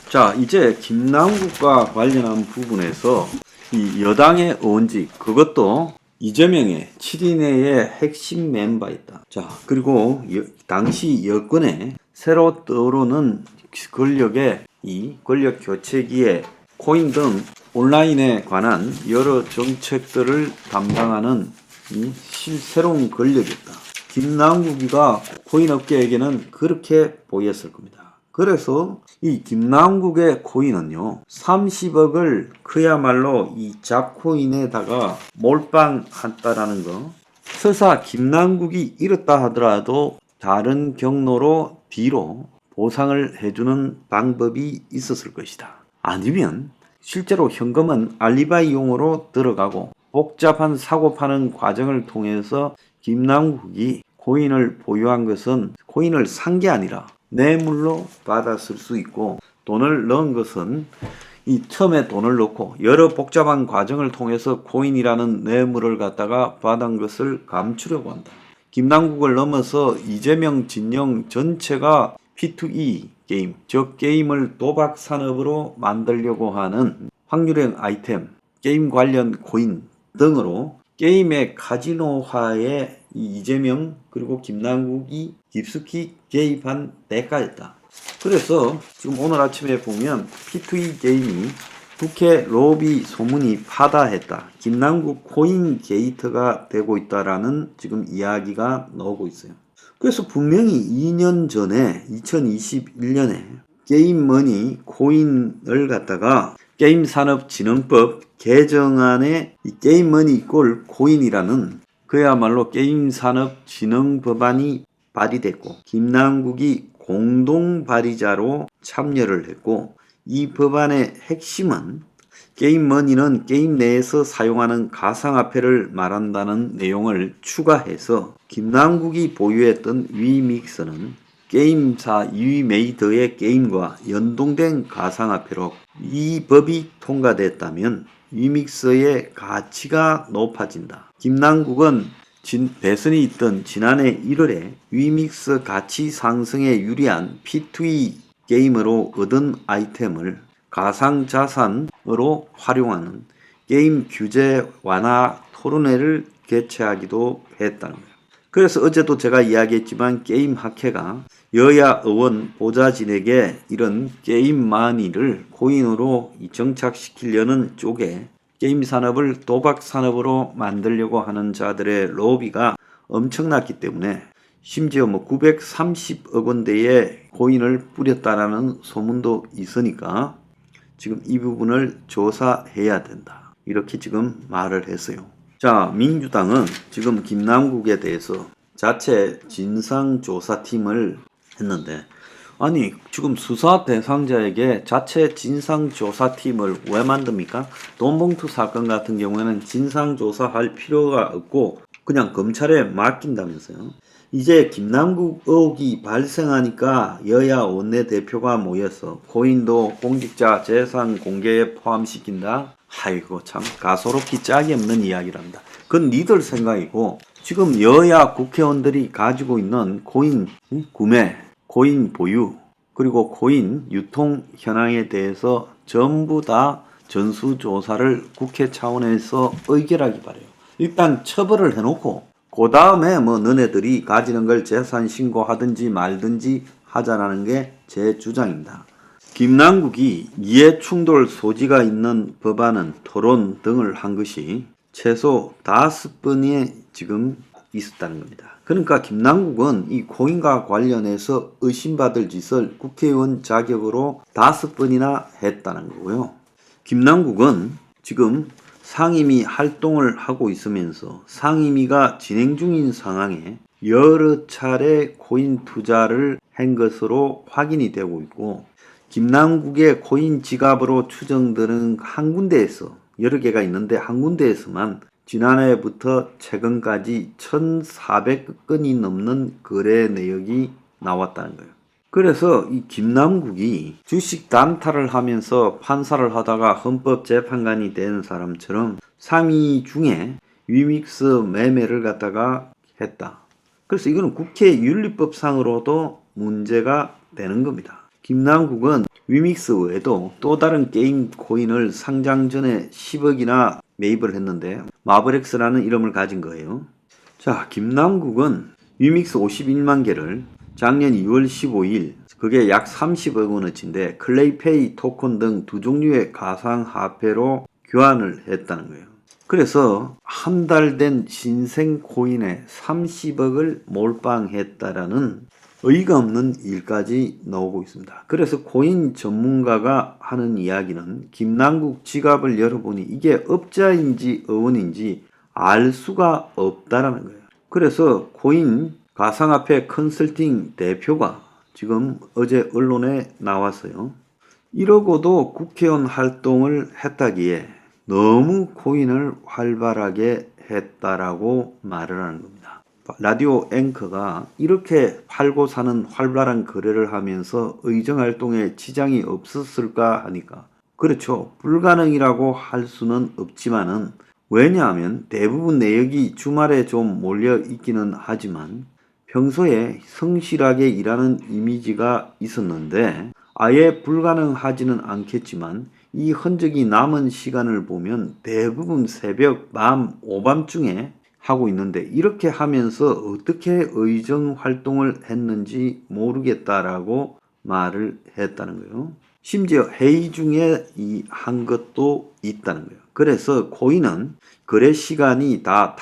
자, 이제 김남국과 관련한 부분에서 이 여당의 의원직, 그것도 이재명의 7인회의 핵심 멤버였다. 자, 그리고 당시 여권에 새로 떠오르는 권력의 이 권력 교체기에 코인 등 온라인에 관한 여러 정책들을 담당하는 이 새로운 권력이었다. 김남국이가 코인 업계에게는 그렇게 보였을 겁니다. 그래서 이 김남국의 코인은요, 30억을 그야말로 이 잡코인에다가 몰빵했다라는 거. 설사 김남국이 잃었다 하더라도 다른 경로로 뒤로 보상을 해주는 방법이 있었을 것이다. 아니면 실제로 현금은 알리바이용으로 들어가고 복잡한 사고 파는 과정을 통해서 김남국이 코인을 보유한 것은 코인을 산 게 아니라 뇌물로 받았을 수 있고, 돈을 넣은 것은 이 처음에 돈을 넣고 여러 복잡한 과정을 통해서 코인이라는 뇌물을 갖다가 받은 것을 감추려고 한다. 김남국을 넘어서 이재명 진영 전체가 P2E 게임, 즉 게임을 도박 산업으로 만들려고 하는 확률형 아이템, 게임 관련 코인 등으로 게임의 카지노화에 이재명 그리고 김남국이 깊숙이 개입한 대가였다. 그래서 지금 오늘 아침에 보면 P2E 게임이 국회 로비 소문이 파다했다. 김남국 코인 게이트가 되고 있다라는 지금 이야기가 나오고 있어요. 그래서 분명히 2년 전에 2021년에 게임머니 코인을 갖다가 게임산업진흥법 개정안에 이 게임머니 이꼴 코인이라는 그야말로 게임산업진흥법안이 발의됐고, 김남국이 공동 발의자로 참여를 했고, 이 법안의 핵심은 게임머니는 게임 내에서 사용하는 가상화폐를 말한다는 내용을 추가해서 김남국이 보유했던 위믹스는 게임사 위메이더의 게임과 연동된 가상화폐로 이 법이 통과됐다면 위믹스의 가치가 높아진다. 김남국은 대선이 있던 지난해 1월에 위믹스 가치 상승에 유리한 P2E 게임으로 얻은 아이템을 가상자산으로 활용하는 게임 규제 완화 토론회를 개최하기도 했다는 거예요. 그래서 어제도 제가 이야기했지만 게임 학회가 여야 의원 보좌진에게 이런 게임 마니를 코인으로 정착시키려는 쪽에 게임 산업을 도박 산업으로 만들려고 하는 자들의 로비가 엄청났기 때문에 심지어 930억 원대의 코인을 뿌렸다라는 소문도 있으니까 지금 이 부분을 조사해야 된다. 이렇게 지금 말을 했어요. 자, 민주당은 지금 김남국에 대해서 자체 진상조사팀을 했는데, 아니 지금 수사 대상자에게 자체 진상조사팀을 왜 만듭니까? 돈봉투 사건 같은 경우에는 진상조사할 필요가 없고 그냥 검찰에 맡긴다면서요. 이제 김남국 의혹이 발생하니까 여야 원내대표가 모여서 코인도 공직자 재산 공개에 포함시킨다. 아이고 참 가소롭기 짝이 없는 이야기랍니다. 그건 니들 생각이고, 지금 여야 국회의원들이 가지고 있는 코인 구매, 코인 보유, 그리고 코인 유통 현황에 대해서 전부 다 전수조사를 국회 차원에서 의결하기 바래요. 일단 처벌을 해놓고 그 다음에 너네들이 가지는 걸 재산 신고하든지 말든지 하자라는 게 제 주장입니다. 김남국이 이해충돌 소지가 있는 법안은 토론 등을 한 것이 최소 5번이 지금 있었다는 겁니다. 그러니까 김남국은 이 코인과 관련해서 의심받을 짓을 국회의원 자격으로 5번이나 했다는 거고요. 김남국은 지금 상임위 활동을 하고 있으면서 상임위가 진행 중인 상황에 여러 차례 코인 투자를 한 것으로 확인이 되고 있고, 김남국의 코인 지갑으로 추정되는 한 군데에서, 여러 개가 있는데 한 군데에서만 지난해부터 최근까지 1,400건이 넘는 거래 내역이 나왔다는 거예요. 그래서 이 김남국이 주식 단타를 하면서 판사를 하다가 헌법재판관이 된 사람처럼 상위 중에 위믹스 매매를 갖다가 했다. 그래서 이거는 국회 윤리법상으로도 문제가 되는 겁니다. 김남국은 위믹스 외에도 또 다른 게임 코인을 상장 전에 10억이나 매입을 했는데 마블엑스라는 이름을 가진 거예요. 자, 김남국은 위믹스 51만 개를 작년 2월 15일 그게 약 30억 원어치인데 클레이페이 토큰 등 두 종류의 가상화폐로 교환을 했다는 거예요. 그래서 한 달 된 신생 코인에 30억을 몰빵했다라는 의의가 없는 일까지 나오고 있습니다. 그래서 코인 전문가가 하는 이야기는 김남국 지갑을 열어보니 이게 업자인지 어원인지 알 수가 없다라는 거예요. 그래서 코인 가상화폐 컨설팅 대표가 지금 어제 언론에 나왔어요. 이러고도 국회의원 활동을 했다기에 너무 코인을 활발하게 했다라고 말을 하는 겁니다. 라디오 앵커가 이렇게 팔고 사는 활발한 거래를 하면서 의정활동에 지장이 없었을까 하니까 그렇죠. 불가능이라고 할 수는 없지만은 왜냐하면 대부분 내역이 주말에 좀 몰려 있기는 하지만 평소에 성실하게 일하는 이미지가 있었는데 아예 불가능하지는 않겠지만 이 흔적이 남은 시간을 보면 대부분 새벽, 밤, 오밤중에 하고 있는데 이렇게 하면서 어떻게 의정 활동을 했는지 모르겠다라고 말을 했다는 거예요. 심지어 회의 중에 한 것도 있다는 거예요. 그래서 코인은 거래 시간이 다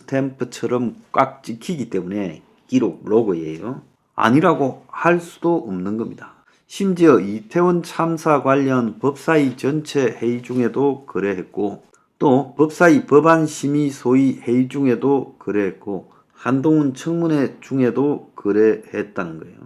타임스탬프처럼 꽉 찍히기 때문에 기록 로그예요. 아니라고 할 수도 없는 겁니다. 심지어 이태원 참사 관련 법사위 전체 회의 중에도 거래했고 또 법사위 법안 심의 소위 회의 중에도 거래했고 한동훈 청문회 중에도 거래했다는 거예요.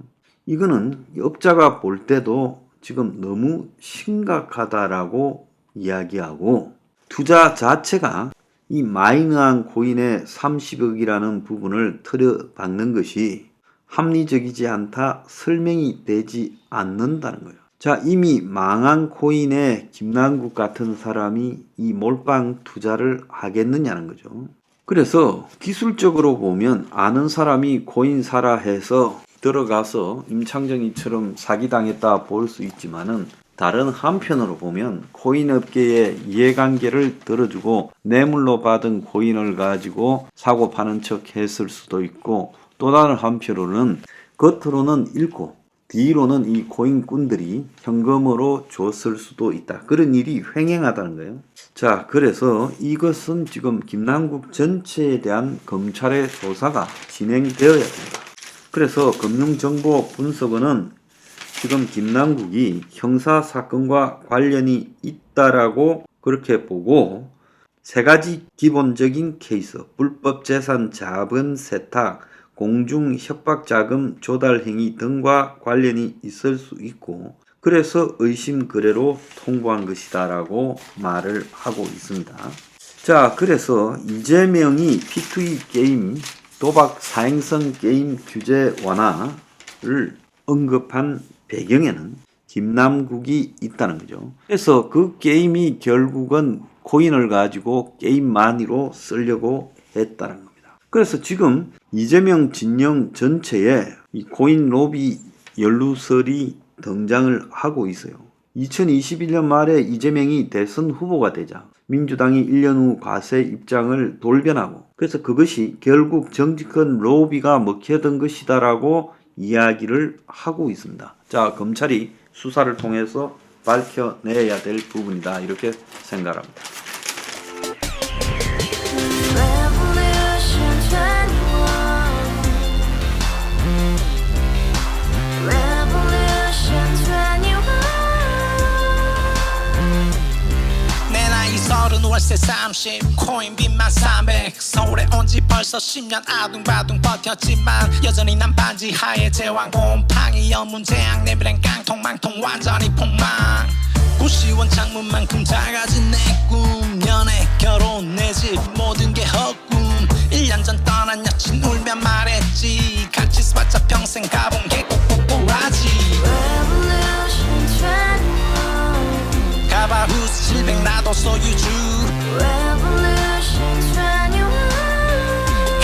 이거는 업자가 볼 때도 지금 너무 심각하다라고 이야기하고 투자 자체가 이 마이너한 코인의 30억이라는 부분을 틀어박는 것이 합리적이지 않다, 설명이 되지 않는다는 거예요. 자, 이미 망한 코인에 김남국 같은 사람이 이 몰빵 투자를 하겠느냐는 거죠. 그래서 기술적으로 보면 아는 사람이 코인 사라 해서 들어가서 임창정이처럼 사기당했다 볼 수 있지만은 다른 한편으로 보면 코인 업계의 이해관계를 들어주고 뇌물로 받은 코인을 가지고 사고 파는 척 했을 수도 있고 또 다른 한편으로는 겉으로는 잃고 뒤로는 이 코인꾼들이 현금으로 줬을 수도 있다. 그런 일이 횡행하다는 거예요. 자, 그래서 이것은 지금 김남국 전체에 대한 검찰의 조사가 진행되어야 됩니다. 그래서 금융정보분석원은 지금 김남국이 형사사건과 관련이 있다라고 그렇게 보고 세 가지 기본적인 케이스, 불법 재산 자본 세탁, 공중 협박 자금 조달 행위 등과 관련이 있을 수 있고 그래서 의심 거래로 통보한 것이다라고 말을 하고 있습니다. 자, 그래서 이재명이 P2E 게임 도박 사행성 게임 규제 완화를 언급한 배경에는 김남국이 있다는 거죠. 그래서 그 게임이 결국은 코인을 가지고 게임만이로 쓰려고 했다는 겁니다. 그래서 지금 이재명 진영 전체에 이 코인 로비 연루설이 등장을 하고 있어요. 2021년 말에 이재명이 대선 후보가 되자 민주당이 1년 후 과세 입장을 돌변하고 그래서 그것이 결국 정치권 로비가 먹혀든 것이다라고 이야기를 하고 있습니다. 자, 검찰이 수사를 통해서 밝혀내야 될 부분이다 이렇게 생각합니다. 월세 30 코인빚만 300 서울에 온지 벌써 10년 아둥바둥 버텼지만 여전히 난 반지 하에 제왕 곰팡이 연문제약 내 브랜 깡통망통 완전히 폭망 고시원 창문만큼 작아진 내 꿈 연애 결혼 내 집 모든 게 헛꿈 1년 전 떠난 여친 울며 말했지 같이 스봤자 평생 가본 게 꼭꼭꼭하지 가바후스 700 나도 소유주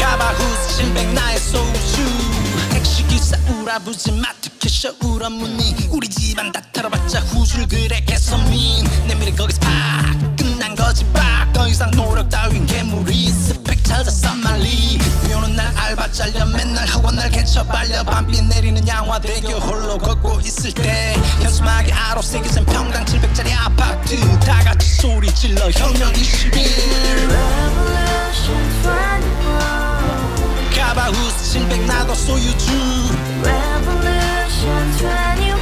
가바후스 700 나의 소주 택시기사 우라부지 마트캐 부셔 울어무니 우리 집안 다 털어봤자 후줄 그래 개선민 내 미래 거기서 팍 끝난 거지 팍더 이상 노력 따윈 괴물이 스펙 찾았어 말리 비오는 날 알바 잘려 맨날 학원 날 개쳐 발려 밤비 내리는 양화대교 홀로 걷고 있을 때 현수막에 아로 새겨진 평당 700짜리 아파트 다 같이 소리 질러 혁명 21 Revolution 21 가바후스 700 나도 소유주 Revolution 21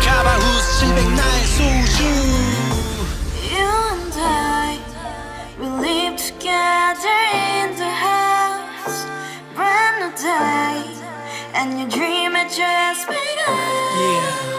가바후스 700 나의 소주 You and I, we live together in the house Brand new day, and your dream had just begun Yeah